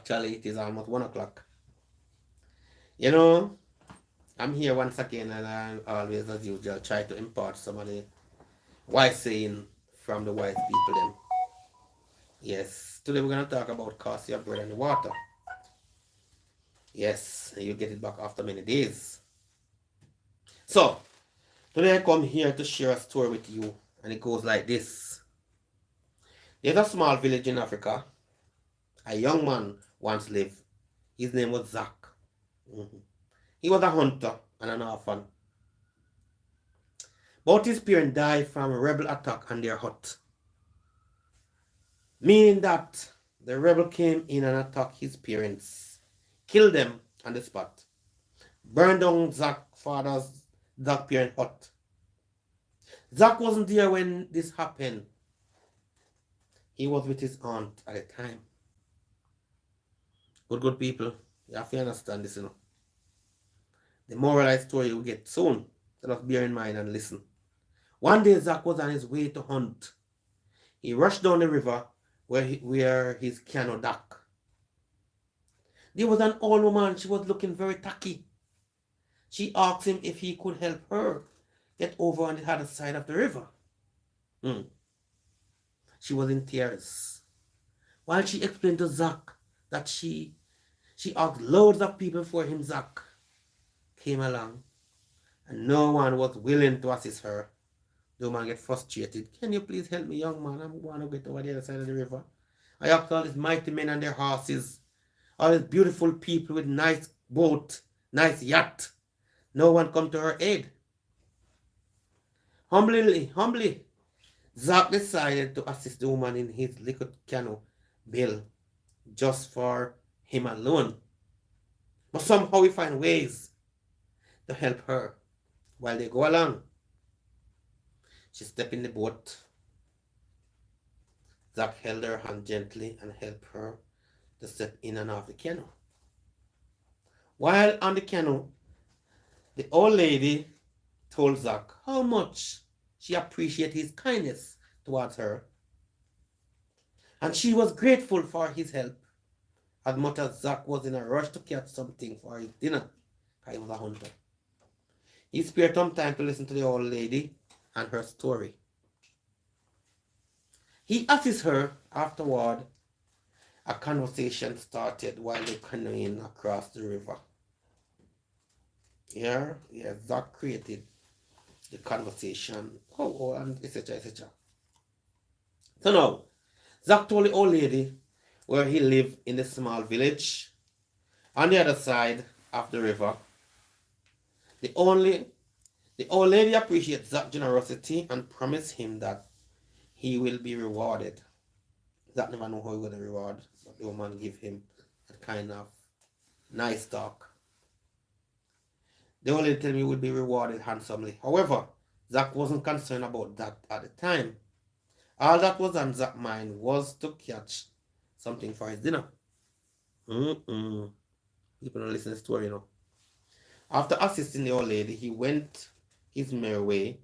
Actually, it is almost 1 o'clock. You know, I'm here once again, and I always, as usual, try to impart some of the wise saying from the wise people. Them. Yes, today we're gonna talk about cast your bread in the water. Yes, you get it back after many days. So today I come here to share a story with you, and it goes like this. There's a small village in Africa. A young man once lived. His name was Zach. Mhm. He was a hunter and an orphan. Both his parents died from a rebel attack on their hut, meaning that the rebel came in and attacked his parents, killed them on the spot, burned down Zach parent hut. Zach wasn't there when this happened. He was with his aunt at the time. Good people, you have to understand this, The moralized story you get soon. So just bear in mind and listen. One day Zach was on his way to hunt. He rushed down the river where his canoe docked. There was an old woman. She was looking very tacky. She asked him if he could help her get over on the other side of the river. She was in tears. While she explained to Zach that she asked loads of people for him, Zach came along, and no one was willing to assist her. The woman get frustrated. Can you please help me, young man? I'm going to get over the other side of the river. I asked all these mighty men and their horses, all these beautiful people with nice boat, nice yacht. No one come to her aid. Humbly, Zach decided to assist the woman in his little canoe bill just for him alone. But somehow he find ways to help her while they go along. She stepped in the boat. Zach held her hand gently and helped her to step in and off the canoe. While on the canoe, the old lady told Zach how much she appreciated his kindness towards her, and she was grateful for his help as much as Zach was in a rush to catch something for his dinner, because he was a hunter. He spared some time to listen to the old lady and her story. He assisted her. Afterward, a conversation started while they canoeing across the river. Here, yes, Zach created the conversation. And etc. etc. So now, Zach told the old lady where he lived in the small village on the other side of the river. The old lady appreciates Zach's generosity and promised him that he will be rewarded. Zach never know how he will be rewarded, but the woman give him a kind of nice talk. The old lady told me he would be rewarded handsomely. However, Zach wasn't concerned about that at the time. All that was on Zach's mind was to catch something for his dinner. People don't listen to the story, After assisting the old lady, he went his merry way.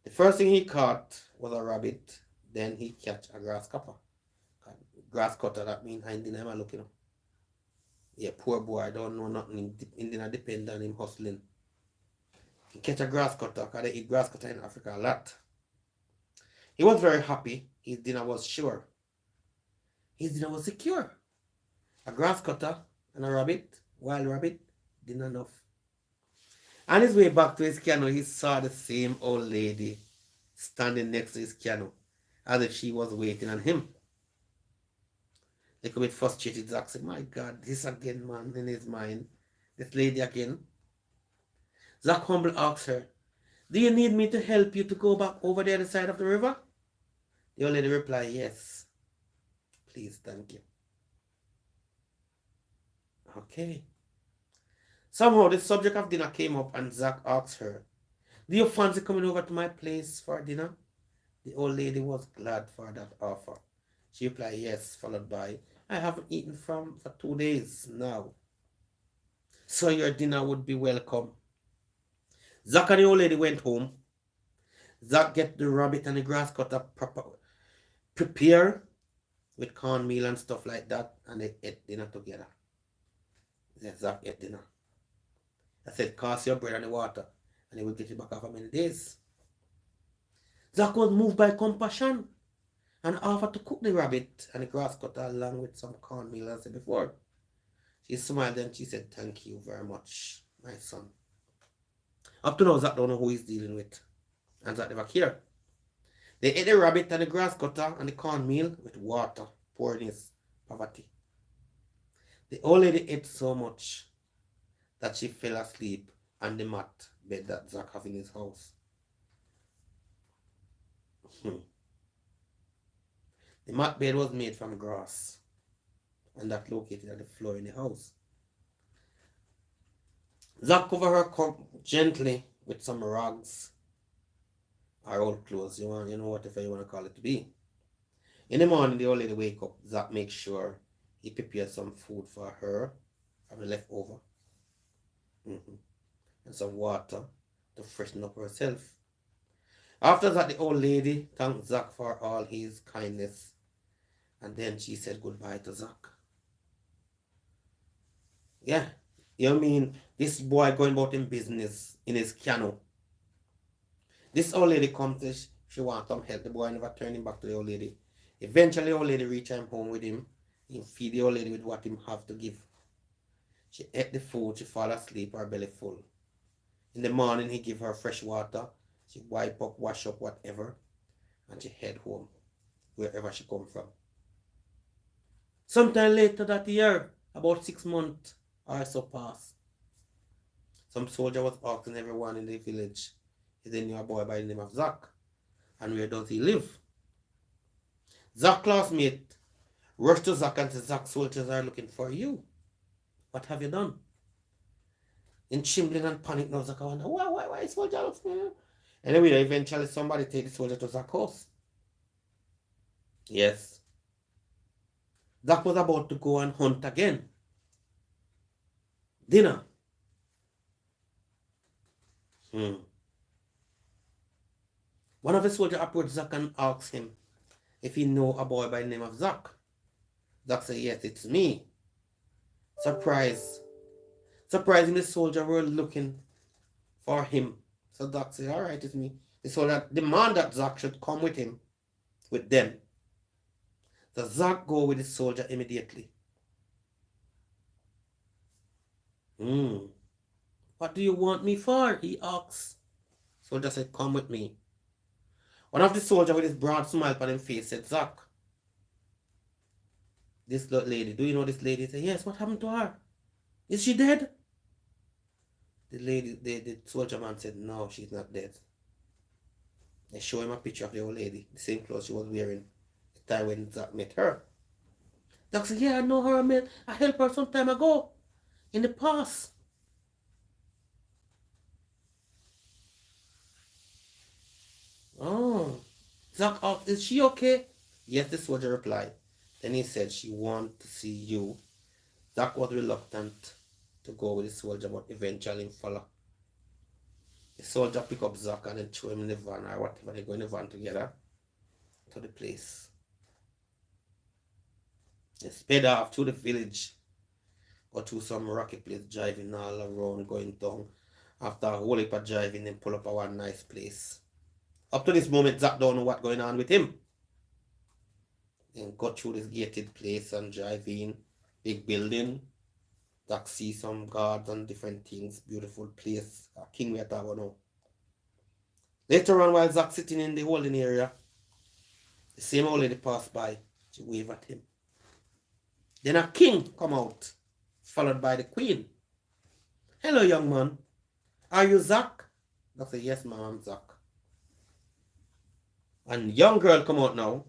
The first thing he caught was a rabbit. Then he catch a grasshopper. Grass cutter, that means I didn't look, Yeah, poor boy, I don't know nothing. He didn't depend on him hustling. He catch a grass cutter, because they eat grass cutter in Africa a lot. He was very happy. His dinner was sure. His dinner was secure. A grass cutter and a rabbit, wild rabbit, didn't enough. On his way back to his canoe, he saw the same old lady standing next to his canoe, as if she was waiting on him. He could be frustrated. Zach said, my God, this again, man, in his mind. This lady again. Zach humbly asked her, do you need me to help you to go back over the other side of the river? The old lady replied, yes. Please, thank you. Okay. Somehow the subject of dinner came up and Zach asked her, do you fancy coming over to my place for dinner? The old lady was glad for that offer. She replied, yes, followed by, I haven't eaten for 2 days now, so your dinner would be welcome. Zach and the old lady went home. Zach get the rabbit and the grass cutter prepare. with cornmeal and stuff like that, and they ate dinner together. Zach ate dinner. I said, cast your bread and the water, and he will get it back after many days. Zach was moved by compassion and offered to cook the rabbit and the grass cutter along with some cornmeal, as I said before. She smiled and she said, thank you very much, my son. Up to now, Zach don't know who he's dealing with, and Zach never cared. They ate the rabbit and the grass cutter and the cornmeal with water, poured in his poverty. The old lady ate so much that she fell asleep on the mat bed that Zach had in his house. The mat bed was made from grass, and that located at the floor in the house. Zach covered her gently with some rags or old clothes, whatever you want to call it to be. In the morning, the old lady wake up. Zach makes sure he prepares some food for her from the leftover. And some water to freshen up herself. After that, the old lady thanked Zach for all his kindness, and then she said goodbye to Zach. Yeah, this boy going about in business in his canoe. This old lady comes to, she wants some help. The boy never turned him back to the old lady. Eventually, the old lady reached him home with him. He feed the old lady with what him have to give. She ate the food, she fall asleep, her belly full. In the morning, he give her fresh water. She wipe up, wash up, whatever, and she head home, wherever she come from. Sometime later that year, about 6 months or so passed, some soldier was asking everyone in the village if they knew a boy by the name of Zach, and where does he live. Zach's classmate rushed to Zach and said, Zach, soldiers are looking for you. What have you done? In trembling and panic now, Zach wonder, why soldier looks for me? Anyway, eventually somebody take the soldier to Zach's house. Yes. Zach was about to go and hunt again. Dinner. One of the soldiers approached Zach and asked him if he know a boy by the name of Zach. Zach said, yes, it's me. Surprising, the soldier were looking for him. So Zach said, all right, it's me. The soldier demanded that Zach should come with him, with them. So Zach go with the soldier immediately. What do you want me for? He asked. Soldier said, come with me. One of the soldiers with his broad smile on his face said, Zach, this lady, do you know this lady? He said, yes, what happened to her? Is she dead? The soldier man said, no, she's not dead. They show him a picture of the old lady, the same clothes she was wearing the time when Zach met her. Zach said, yeah, I know her, I helped her some time ago, in the past. Oh, Zach asked, is she okay? Yes, the soldier replied. Then he said, she wants to see you. Zach was reluctant to go with the soldier, but eventually he followed. The soldier picked up Zach and then threw him in the van or whatever. They go in the van together to the place. They sped off to the village, go to some rocky place, driving all around, going down. After a whole heap of driving, then pull up a one nice place. Up to this moment, Zach don't know what's going on with him. Then go through this gated place and drive in. Big building. Zach see some guards and different things. Beautiful place. King we are talking now. Later on, while Zach sitting in the holding area, the same old lady passed by. She waved at him. Then a king come out, followed by the queen. Hello, young man. Are you Zach? Zach said, yes, ma'am, I'm Zach. And young girl come out now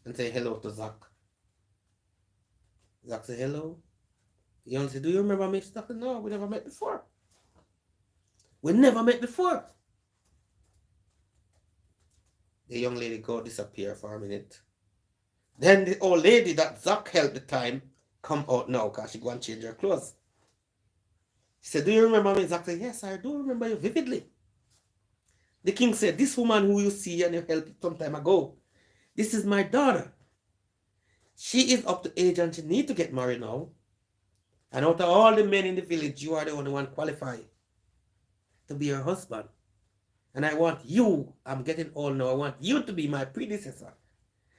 and say hello to Zach. Zach said, hello. The young said, do you remember me? Zach said, no, we never met before. We never met before. The young lady go disappear for a minute. Then the old lady that Zach helped the time come out now because she go and change her clothes. She said, do you remember me? Zach said, yes, I do remember you vividly. The king said, this woman who you see and you helped some time ago, this is my daughter. She is up to age and she need to get married now. And out of all the men in the village, you are the only one qualified to be her husband. And I want you, I'm getting old now, I want you to be my predecessor.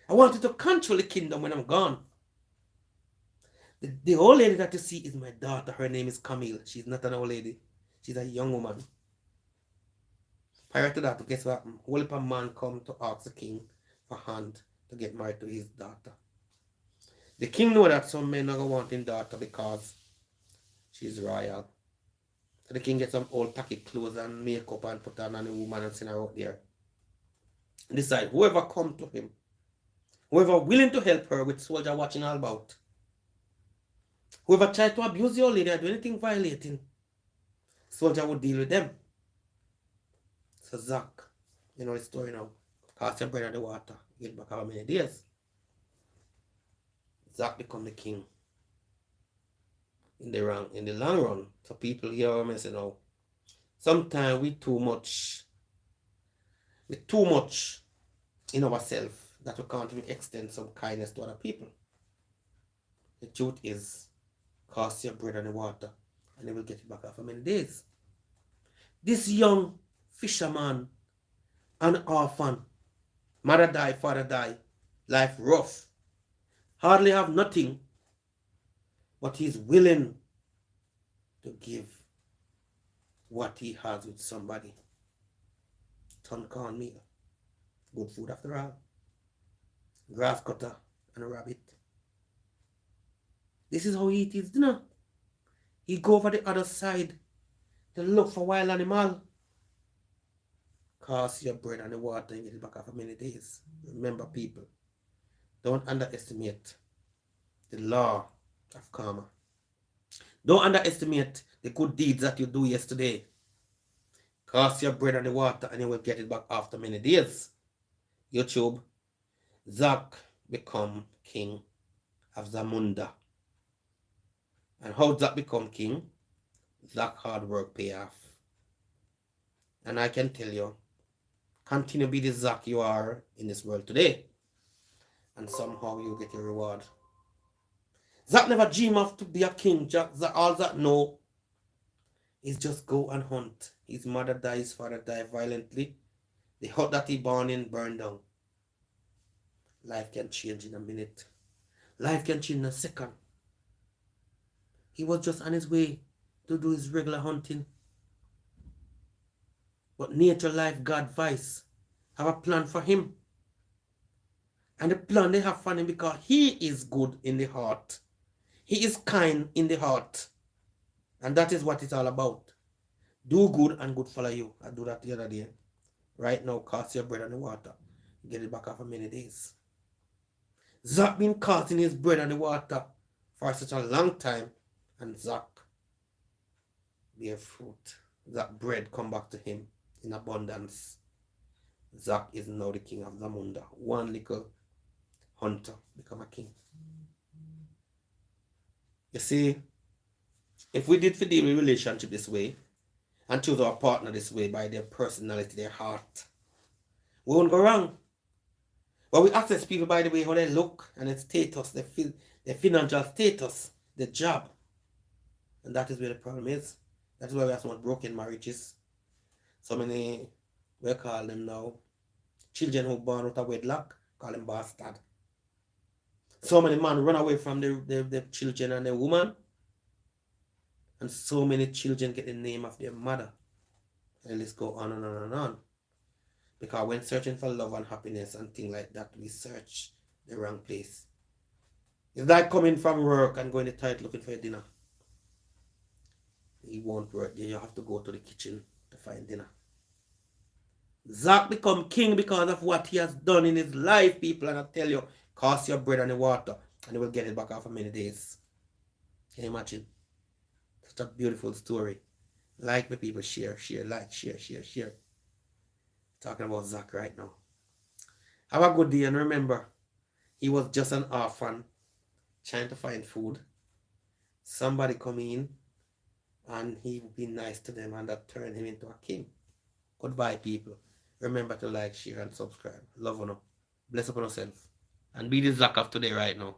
I want you to control the kingdom when I'm gone. The old lady that you see is my daughter. Her name is Camille. She's not an old lady. She's a young woman. Prior to that, guess what? Whole heap of man come to ask the king for hand to get married to his daughter. The king know that some men are going to want his daughter because she's royal. So the king gets some old tacky clothes and makeup and put on the woman and send her out there. And decide whoever come to him, whoever willing to help her with soldier watching all about, whoever try to abuse your lady or do anything violating, soldier would deal with them. So Zach, you know the story now. Cast your bread in the water. Get back how many days. Zach become the king. In the long run. So people hear what I'm saying now. Sometimes we too much in ourselves that we can't even extend some kindness to other people. The truth is, cast your bread in the water and they will get it back after many days. This young fisherman, an orphan, mother die, father die, life rough, hardly have nothing, but he's willing to give what he has with somebody. Ton corn meal, good food after all, grass cutter and a rabbit. This is how he eats his dinner. He go over the other side to look for wild animal. Cast your bread and the water and get it back after many days. Remember, people, don't underestimate the law of karma. Don't underestimate the good deeds that you do yesterday. Cast your bread and the water and you will get it back after many days. YouTube, Zach become king of Zamunda. And how Zach become king? Zach hard work pay off. And I can tell you, continue to be the Zach you are in this world today. And somehow you get your reward. Zach never dream of to be a king. Zach, all Zach know is just go and hunt. His mother died, his father died violently. The hut that he born in burned down. Life can change in a minute. Life can change in a second. He was just on his way to do his regular hunting. But nature, life, God, vice have a plan for him. And the plan they have for him because he is good in the heart. He is kind in the heart. And that is what it's all about. Do good and good follow you. I do that the other day. Right now, cast your bread in the water. Get it back after many days. Zach been casting his bread in the water for such a long time. And Zach bear fruit. That bread come back to him in abundance. Zach is now the king of Zamunda. One little hunter become a king. You see, if we did for deal with relationship this way and choose our partner this way by their personality, their heart, we won't go wrong. But we access people by the way how they look and their status, their financial status, their job. And that is where the problem is. That is why we have so much broken marriages. So many, we call them now, children who born out of wedlock, call them bastard. So many men run away from their children and their woman. And so many children get the name of their mother. And let's go on and on and on. Because when searching for love and happiness and things like that, we search the wrong place. It's like coming from work and going to the toilet looking for your dinner. It won't work. You have to go to the kitchen to find dinner. Zach become king because of what he has done in his life, people. And I tell you, cast your bread on the water and you will get it back after many days. Can you imagine? Such a beautiful story. Like the people, share, like, share. Talking about Zach right now. Have a good day and remember, he was just an orphan trying to find food. Somebody come in and he would be nice to them and that turned him into a king. Goodbye, people. Remember to like, share, and subscribe. Love you. Bless upon yourself. And be the Zach of today right now.